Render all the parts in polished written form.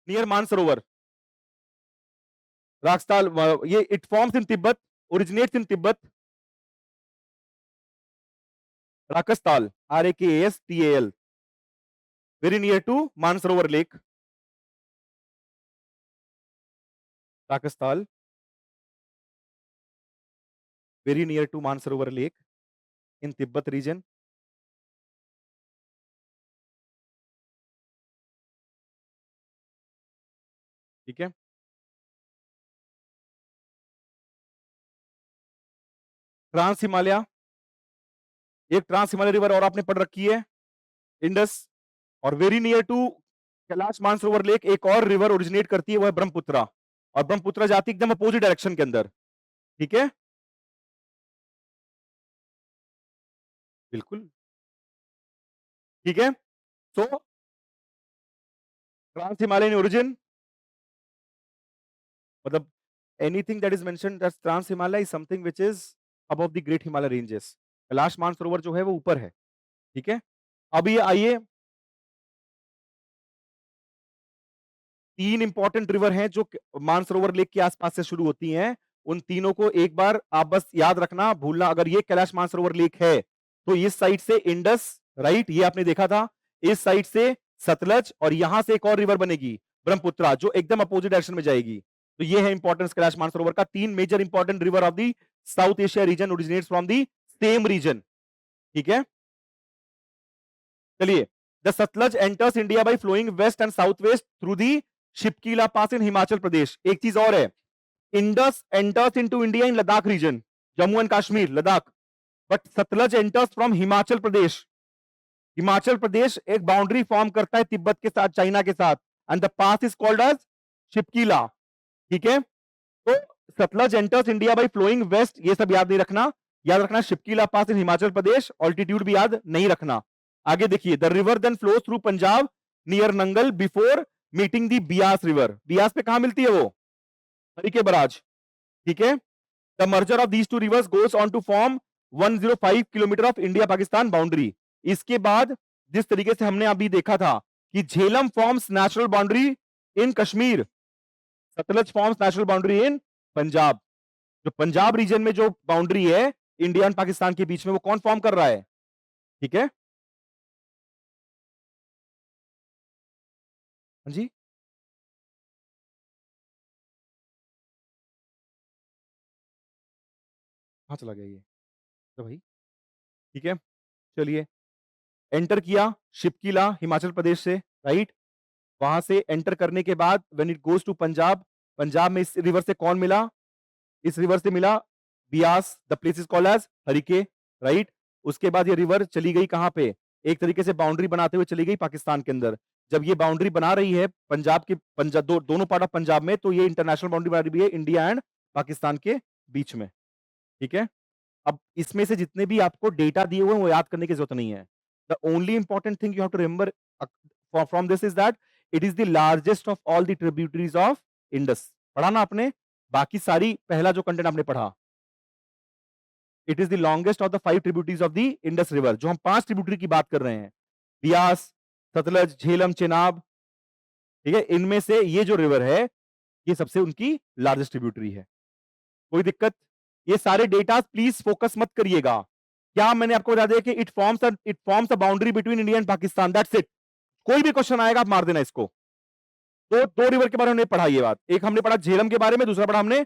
Near Mansarovar, राक्सताल, ये it forms in Tibet, originates in Tibet, Rakastal, RAKASTAL, very near to Mansarovar Lake, Rakastal, very near to Mansarovar Lake in Tibet region. ठीक है, trans Himalaya, एक trans Himalaya river और आपने पढ़ रखी है, इंडस, और very near to Kailash Mansarovar lake एक और रिवर ओरिजिनेट करती है, वो है ब्रह्मपुत्रा, और ब्रह्मपुत्रा जाती है एकदम अपोजिट डायरेक्शन के अंदर। ठीक है, बिल्कुल ठीक है। सो ट्रांस हिमालयन ओरिजिन, मतलब anything that is mentioned as trans Himalaya is something which is above the great Himalaya ranges. Kailash Mansarovar जो है वो ऊपर है। ठीक है, अब ये आइए, तीन इंपॉर्टेंट रिवर हैं जो मानसरोवर लेक के आसपास से शुरू होती हैं, उन तीनों को एक बार आप बस याद रखना, भूलना। अगर ये कैलाश मानसरोवर लेक है तो इस साइड से इंडस, राइट, ये आपने देखा था, इस साइड से सतलज, और यहां से एक और रिवर बनेगी ब्रह्मपुत्रा जो एकदम अपोजिट डायरेक्शन में जाएगी। तो ये है इंपॉर्टेंस कैलाश मानसरोवर का। तीन major important river of the south Asia region originates from the same region. ठीक है, चलिए, the Sutlej enters India by flowing west and south west through the Shipki La pass in Himachal Pradesh. एक चीज और है, Indus enters into India in Ladakh region, Jammu and Kashmir, Ladakh, but Sutlej enters from Himachal Pradesh. Himachal Pradesh एक boundary form करता है तिब्बत के साथ, चाइना के साथ, and the pass is called as Shipki La. ठीक है, तो Sutlej enters India by flowing west, ये सब याद नहीं रखना, याद रखना Shipkila pass in Himachal Pradesh, altitude भी याद नहीं रखना। आगे देखिए, the river then flows through Punjab near Nangal before meeting the Beas river. Beas पे कहां मिलती है वो? हरिके बराज। ठीक है, the merger of these two rivers goes on to form 105 kilometre of India Pakistan boundary. इसके बाद जिस तरीके से हमने अभी देखा था कि Jhelum forms national boundary in Kashmir, Sutlej forms national boundary in Punjab. जो पंजाब रीजन में जो बाउंड्री है इंडिया और पाकिस्तान के बीच में, वो कौन फॉर्म कर रहा है? ठीक है, हाँ जी, कहां चला गया ये तो भाई? ठीक है, चलिए, एंटर किया शिपकीला हिमाचल प्रदेश से, राइट, वहां से एंटर करने के बाद when it goes to Punjab, Punjab में इस रिवर से कौन मिला? इस रिवर से मिला Beas, the place is called as Harike, right. उसके बाद ये रिवर चली गई कहां पे? एक तरीके से बाउंड्री बनाते हुए चली गई पाकिस्तान के अंदर। जब ये बाउंड्री बना रही है पंजाब के, पंजाब दोनों पार्ट ऑफ पंजाब में, तो ये इंटरनेशनल बाउंड्री बना रही है इंडिया एंड पाकिस्तान के बीच में। ठीक है, अब इसमें से जितने भी आपको डेटा दिए हुए हैं वो याद करने की जरूरत नहीं है। The only important thing you have to remember from this is that it is the largest of all the tributaries of Indus. पढ़ा ना आपने? बाकी सारी, पहला जो कंटेंट आपने पढ़ा, it is the longest of the 5 tributaries of the Indus river. जो हम 5 ट्रिब्यूटरी की बात कर रहे हैं, बियास, सतलज, झेलम, चेनाब, ठीक है, इनमें से ये जो रिवर है ये सबसे उनकी लार्जेस्ट ट्रिब्यूटरी है। कोई दिक्कत? ये सारे डेटा प्लीज फोकस मत करिएगा। क्या मैंने आपको बता दिया कि it forms a boundary between India and Pakistan, that's it. कोई भी क्वेश्चन आएगा आप मार देना इसको। तो दो रिवर के बारे में हमने पढ़ा, ये बात, एक हमने पढ़ा झेलम के बारे में, दूसरा पढ़ा हमने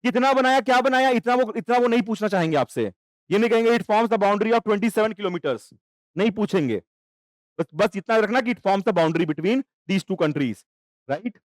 कितना बनाया, क्या बनाया, इतना वो नहीं पूछना चाहेंगे आपसे। ये नहीं कहेंगे it forms the boundary of 27 kilometres, नहीं पूछेंगे। बस इतना रखना कि it forms the boundary between these two countries, right.